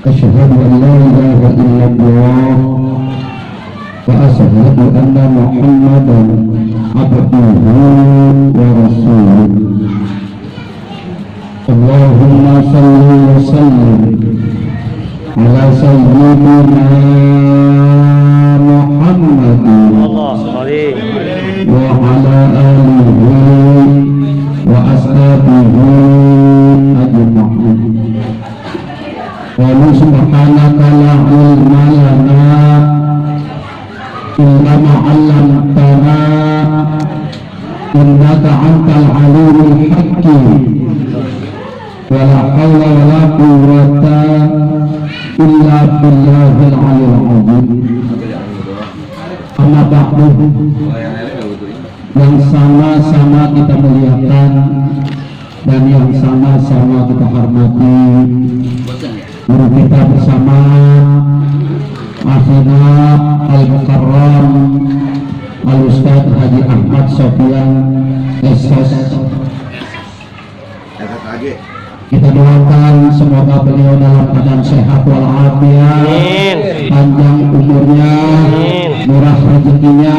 Asyhadu an la ilaha illallah wa asyhadu anna Muhammadan abduhu wa rasuluh. Allahumma shalli wa sallim ala sayyidina Muhammadin wa ala alihi wa ashabihi ajma'in. Wa subhanaka la ilma lana illa ma 'allamtana innaka antal alimul hakim. Wa la hawla wa la quwwata illa billahil aliyyil azim. Amma ba'du, yang sama-sama kita muliakan dan yang sama-sama kita hormati guru kita bersama Akhina Al-Mukarram Al-Ustaz Haji Ahmad Sofyan SS. Kita doakan semoga beliau dalam keadaan sehat walafiat, panjang umurnya, murah rezekinya,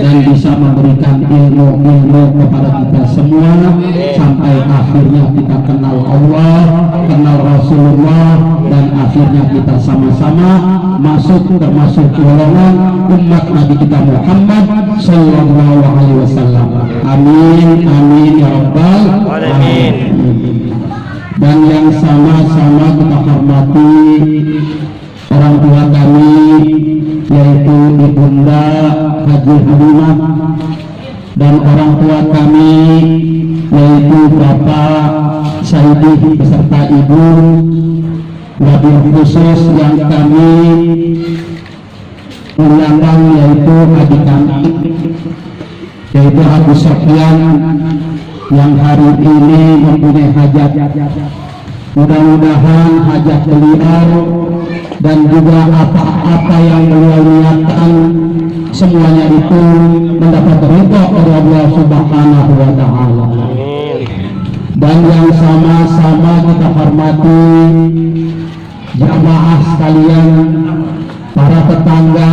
dan bisa memberikan ilmu-ilmu kepada kita semua sampai akhirnya kita kenal Allah, kenal Rasulullah, dan akhirnya kita sama-sama masuk termasuk golongan umat Nabi kita Muhammad Sallallahu Alaihi Wasallam. Amin, amin ya Rabbal Alamin. Dan yang sama-sama kita hormati orang tua kami, yaitu Ibunda Haji Halimah, dan orang tua kami yaitu Bapak Saidi beserta Ibu, wabil khusus yang kami undang yaitu adik kami, yaitu Abu Sofyan, yang hari ini mempunyai hajat. Mudah-mudahan hajat beliau dan juga apa-apa yang beliau niatkan semuanya itu mendapat ridha dari Allah Subhanahu wa Ta'ala. Dan yang sama-sama kita hormati jamaah sekalian, para tetangga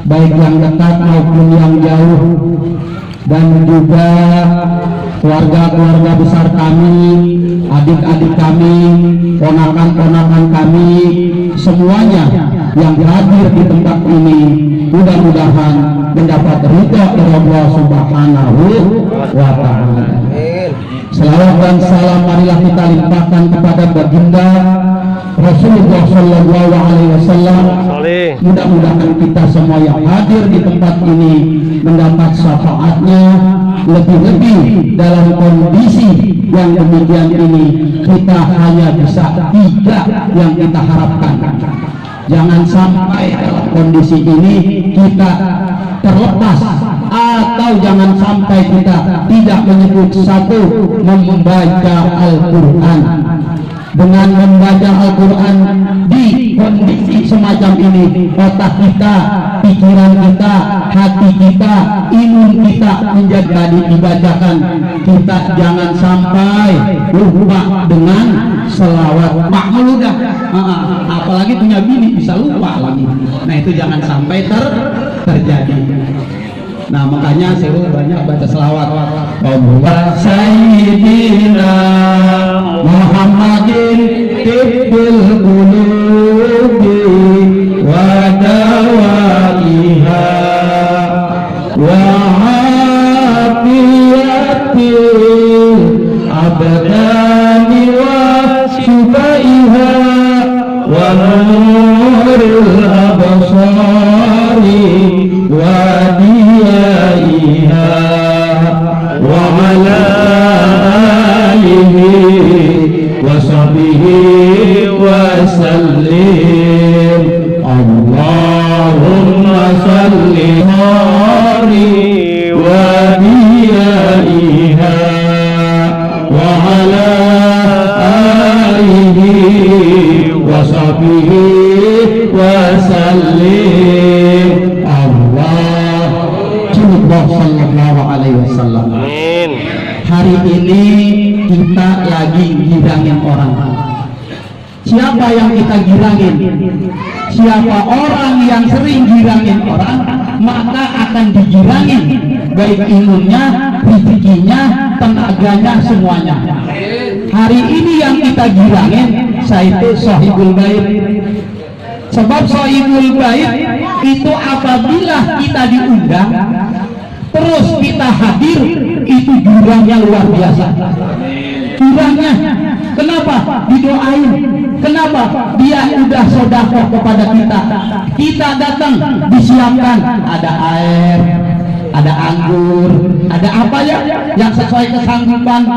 baik yang dekat maupun yang jauh, dan juga keluarga-keluarga besar kami, adik-adik kami, ponakan-ponakan kami, semuanya yang hadir di tempat ini mudah-mudahan mendapat ridha dari Allah Subhanahu wa Ta'ala. Selawat dan salam marilah kita limpahkan kepada baginda Rasulullah Sallallahu Alaihi Wasallam. Mudah-mudahan kita semua yang hadir di tempat ini mendapat syafaatnya, lebih-lebih dalam kondisi yang demikian ini kita hanya bisa 3 yang kita harapkan. Jangan sampai dalam kondisi ini kita terlepas, atau jangan sampai kita tidak menyebut satu membaca Al-Quran. Dengan membaca Al-Quran di kondisi semacam ini, otak kita, pikiran kita, hati kita, imun kita menjadi dibacakan. Kita jangan sampai lupa dengan selawat. Makmul udah, apalagi punya bini bisa lupa lagi. Nah itu jangan sampai terjadi. Nah makanya saya banyak baca selawat. Allahumma sayyidina Muhammadin tibbil qulubi wa dawaiha wa afiyatil abdani wa shifaiha wa nuril absari wa diyaiha wa ala alihi wa sahbihi wa sallim. Allahumma salli hari wa diyaiha wa ala alihi wa sahbihi wa sallim. Sallallahu alaihi wasallam. Hari ini kita lagi ngidangin orang. siapa yang kita girangin? Siapa orang yang sering girangin orang, maka akan digirangin baik ilmunya, rezekinya, tenaganya, semuanya. Hari ini yang kita girangin saya itu Sohibul Bait. Sebab Sohibul Bait itu apabila kita diundang terus kita hadir, itu jurangnya luar biasa. Jurangnya kenapa? Didoain. Kenapa? Dia udah sedekah kepada kita. Kita datang disiapkan ada air, ada anggur, ada apa ya yang sesuai kesanggupan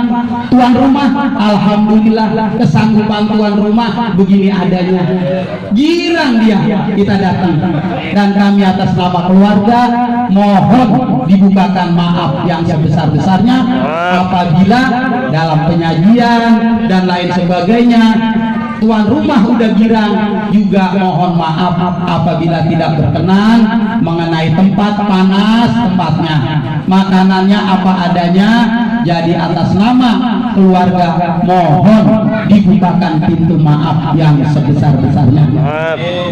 tuan rumah. Alhamdulillah kesanggupan tuan rumah begini adanya. Girang dia, kita datang. Dan kami atas nama keluarga mohon dibukakan maaf yang sebesar-besarnya apabila dalam penyajian dan lain sebagainya tuan rumah udah girang. Juga mohon maaf apabila tidak berkenan mengenai tempat panas tempatnya, makanannya apa adanya. Jadi atas nama keluarga mohon dibukakan pintu maaf yang sebesar-besarnya.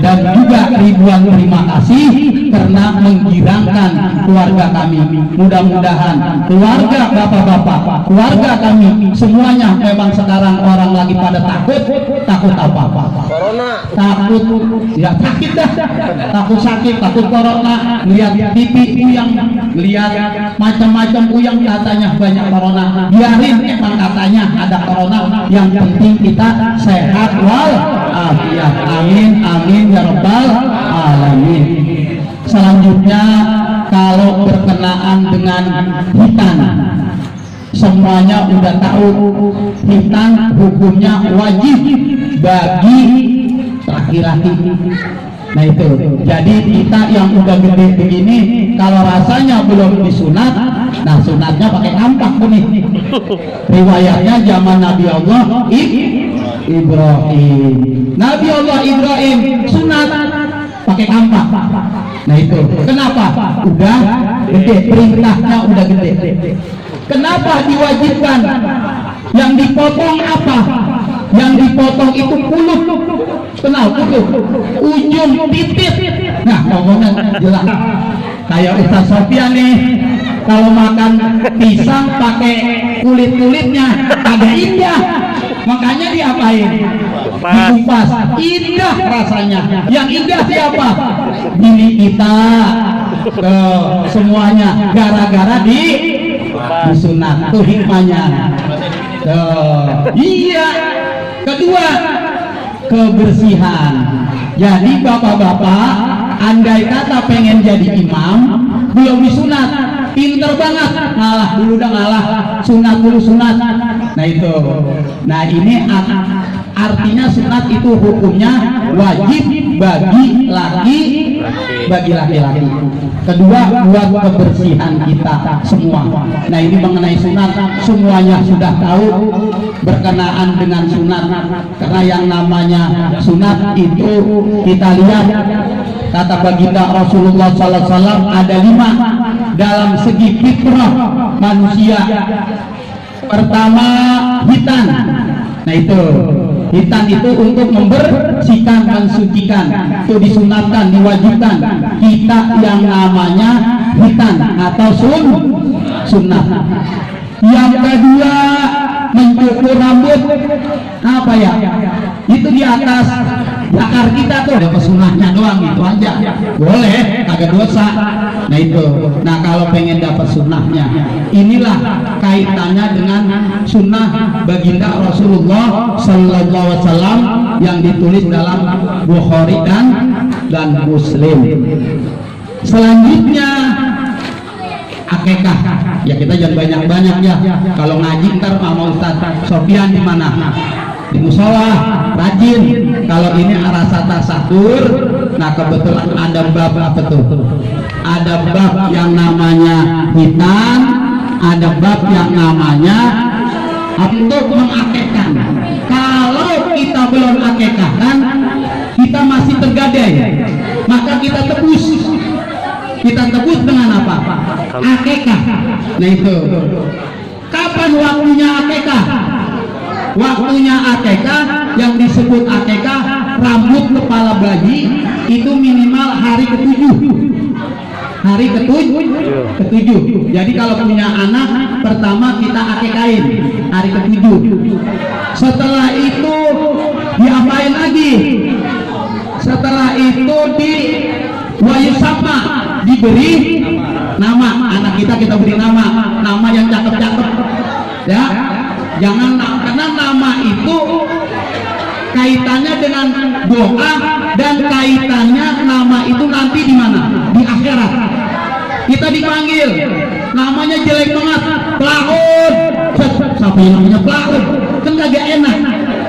Dan juga ribuan terima kasih karena menggirangkan keluarga kami. Mudah-mudahan keluarga bapak-bapak, keluarga kami semuanya memang sekarang orang lagi pada takut apa-apa. Corona. Takut ya sakit dah. Takut sakit, takut corona, lihat TV uyang, lihat macam-macam uyang katanya banyak corona. Biarin emang katanya ada corona, yang penting kita sehat wal afiat. Amin amin ya rabbal alamin. Selanjutnya kalau berkenaan dengan hitan, semuanya udah tahu hitan hukumnya wajib bagi laki-laki. Nah itu, jadi kita yang udah gede begini kalau rasanya belum disunat, nah sunatnya pakai kampak nih. Riwayatnya zaman Nabi Allah Ibrahim. Nabi Allah Ibrahim sunat pakai kampak. Nah itu, kenapa? Udah gede, perintahnya udah gede. Kenapa diwajibkan? Yang dipotong apa? Yang dipotong itu kulit. Kenal kulit? Ujung titik. Nah, ngomongnya jelas. Kayak Ustaz Sofyan nih, kalau makan pisang pakai kulit-kulitnya agak indah. Makanya diapain? Dikupas. Indah rasanya. Yang indah siapa? Bini kita. Semuanya gara-gara disunat. Itu hikmahnya. Iya. Kedua, kebersihan. Jadi bapak-bapak, andai kata pengen jadi imam, belum disunat, pinter banget, ngalah dulu dah, ngalah, sunat dulu sunat. Nah itu, nah ini artinya sunat itu hukumnya wajib bagi laki-laki. Kedua, buat kebersihan kita semua. Nah ini mengenai sunat semuanya sudah tahu berkenaan dengan sunat, karena yang namanya sunat itu kita lihat kata baginda Rasulullah SAW ada 5 dalam segi fitrah manusia. Pertama hitan. Nah itu hitan itu untuk membersihkan, mensucikan, itu disunatkan, diwajibkan kita yang namanya hitan atau sunnah. Yang kedua mencukur rambut, apa ya? Itu di atas bakar kita tuh ada pesunahnya doang, itu aja. Boleh, kagak dosa. Nah itu. Nah kalau pengen dapat sunnahnya, inilah kaitannya dengan sunnah baginda Rasulullah Sallallahu Alaihi Wasallam yang ditulis dalam Bukhari dan Muslim. Selanjutnya akekah. Ya kita jangan banyak-banyak ya. Kalau ngaji ntar sama Ustaz Sofyan di mana? Di musola, rajin. Kalau ini rasa tasakur, nah kebetulan ada bab apa tuh? Ada bab yang namanya hitan, ada bab yang namanya untuk mengakekkan. Kalau kita belum akekahkan, kita masih tergadai, maka kita tebus. Kita tebus dengan apa? Akekah. Nah itu. Kapan waktunya akekah? Waktunya akekah yang disebut disebut akekah, rambut kepala bayi itu minimal hari ketujuh. Hari ketujuh. Jadi kalau punya anak pertama kita akekain hari ketujuh. Setelah itu diapain lagi? Setelah itu di wayusama, diberi nama. Anak kita beri nama yang cakep-cakep ya. Jangan, karena nama itu kaitannya dengan doa dan kaitannya nama itu nanti di mana? Di akhirat. Kita dipanggil, namanya jelek banget, Plaun. Siapa yang namanya Plaun? Kan kagak enak.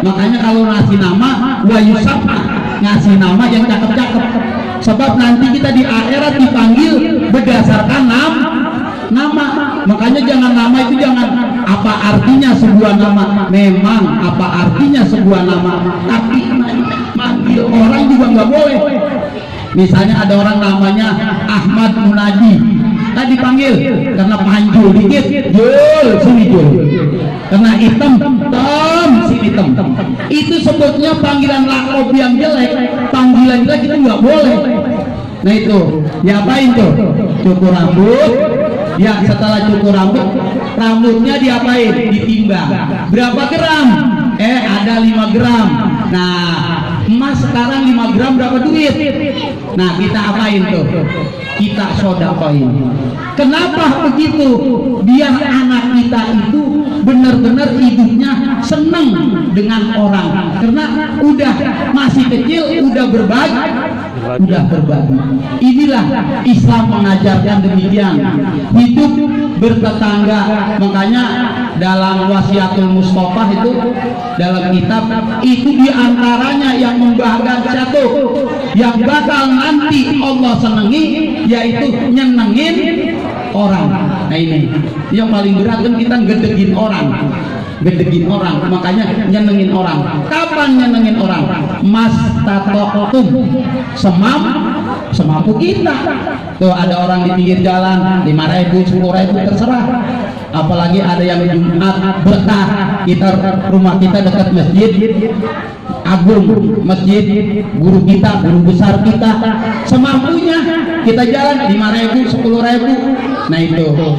Makanya kalau ngasih nama wayusama, ngasih nama yang cakep-cakep. Sebab nanti kita di akhirat dipanggil berdasarkan nama. Makanya jangan nama itu jangan apa artinya sebuah nama. Memang apa artinya sebuah nama, tapi manggil orang juga nggak boleh. Misalnya ada orang namanya Ahmad Munadi, dipanggil karena panjul dikit, Jul sini Jul, karena hitam sini hitam. Itu sebutnya panggilan lakob yang jelek, panggilan jelek itu nggak boleh. Nah itu diapain tuh? Cukur rambut. Ya setelah cukur rambutnya diapain? Ditimbang. Berapa gram? Ada 5 gram. Nah emas sekarang 5 gram berapa duit? Nah kita apain tuh? Kita sodakoin. Kenapa begitu? Biar anak kita itu benar-benar hidupnya senang dengan orang. Karena udah masih kecil udah berbagi. Inilah Islam mengajarkan demikian. Hidup bertetangga. Makanya dalam Wasiatul Mustafa itu dalam kitab itu diantaranya yang membahagakan satu yang bakal nanti Allah senangi, yaitu nyenengin orang. Nah ini yang paling berat kan, kita ngedegin orang. Makanya nyenengin orang. Kapan nyenengin orang? Mas tatotum, semampu kita. Tuh ada orang di pinggir jalan 5.000, 10.000 terserah. Apalagi ada yang Jumat betah, rumah kita dekat masjid agung, masjid guru kita, guru besar kita, semampunya kita jalan 5.000, 10.000. Nah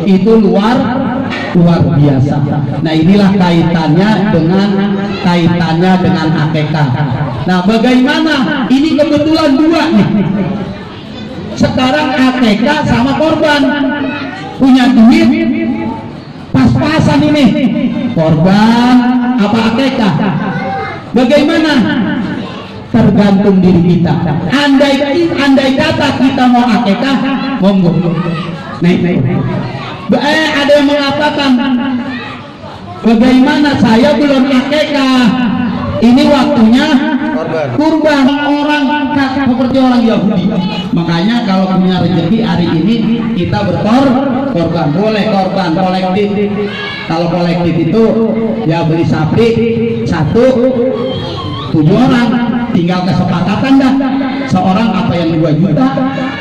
itu luar biasa. Nah inilah kaitannya dengan akekah. Nah bagaimana? Ini kebetulan dua nih. Sekarang akekah sama korban, punya duit pas-pasan ini, korban apa akekah? Bagaimana? Tergantung diri kita. Andai kata kita mau akekah, monggo. Ada yang mengatakan, bagaimana saya belum akekah? Ini waktunya kurban. Orang seperti orang Yahudi. Makanya kalau punya rezeki hari ini kita berkorban. Boleh korban kolektif. Kalau kolektif itu ya beli sapi 1, 7 orang, tinggal kesepakatan dah. Seorang apa yang 2 juta,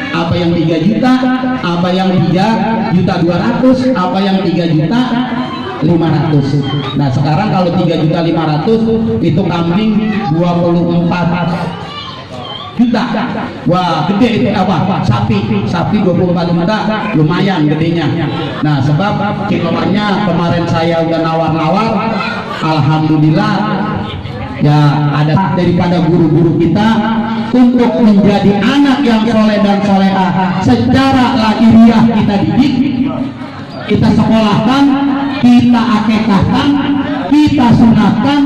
apa yang 3 juta, apa yang 3.200.000, apa yang 3.500.000. Nah sekarang kalau 3.500.000 itu kambing 24 juta. Wah gede itu apa? Sapi 24 juta, lumayan gedenya. Nah sebab kiloannya kemarin saya udah nawar-nawar, alhamdulillah ya ada daripada guru-guru kita untuk menjadi anak yang soleh dan solehah. Secara lahiriah kita didik, kita sekolahkan, kita akekahkan, kita sunatkan,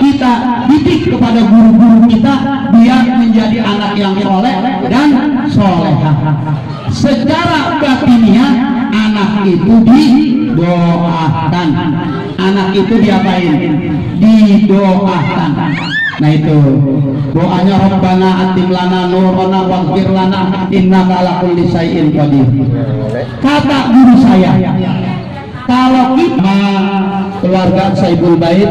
kita didik kepada guru-guru kita biar menjadi anak yang soleh dan solehah. Secara batiniah anak itu didoakan. Anak itu diapain? Didoakan. Nah itu doanya Rabbana atim lana nurana waghfir lana innaka ala kulli syai'in qadir. Kata guru saya, kalau kita keluarga Saibul Bait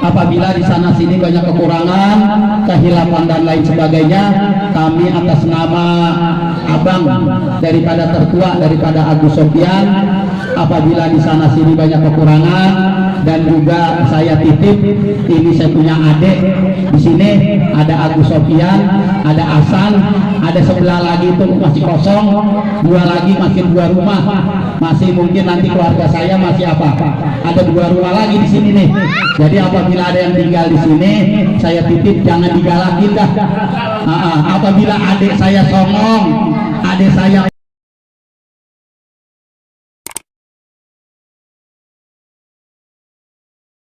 apabila di sana sini banyak kekurangan, kehilapan dan lain sebagainya, kami atas nama abang daripada tertua daripada Agus Sofyan apabila di sana sini banyak kekurangan. Dan juga saya titip, ini saya punya adik di sini, ada Agus Sofian, ada Hasan, ada sebelah lagi itu masih kosong, dua lagi makin dua rumah, masih mungkin nanti keluarga saya masih ada dua rumah lagi di sini nih. Jadi apabila ada yang tinggal di sini, saya titip jangan digalakin dah. Apabila adik saya songong, adik saya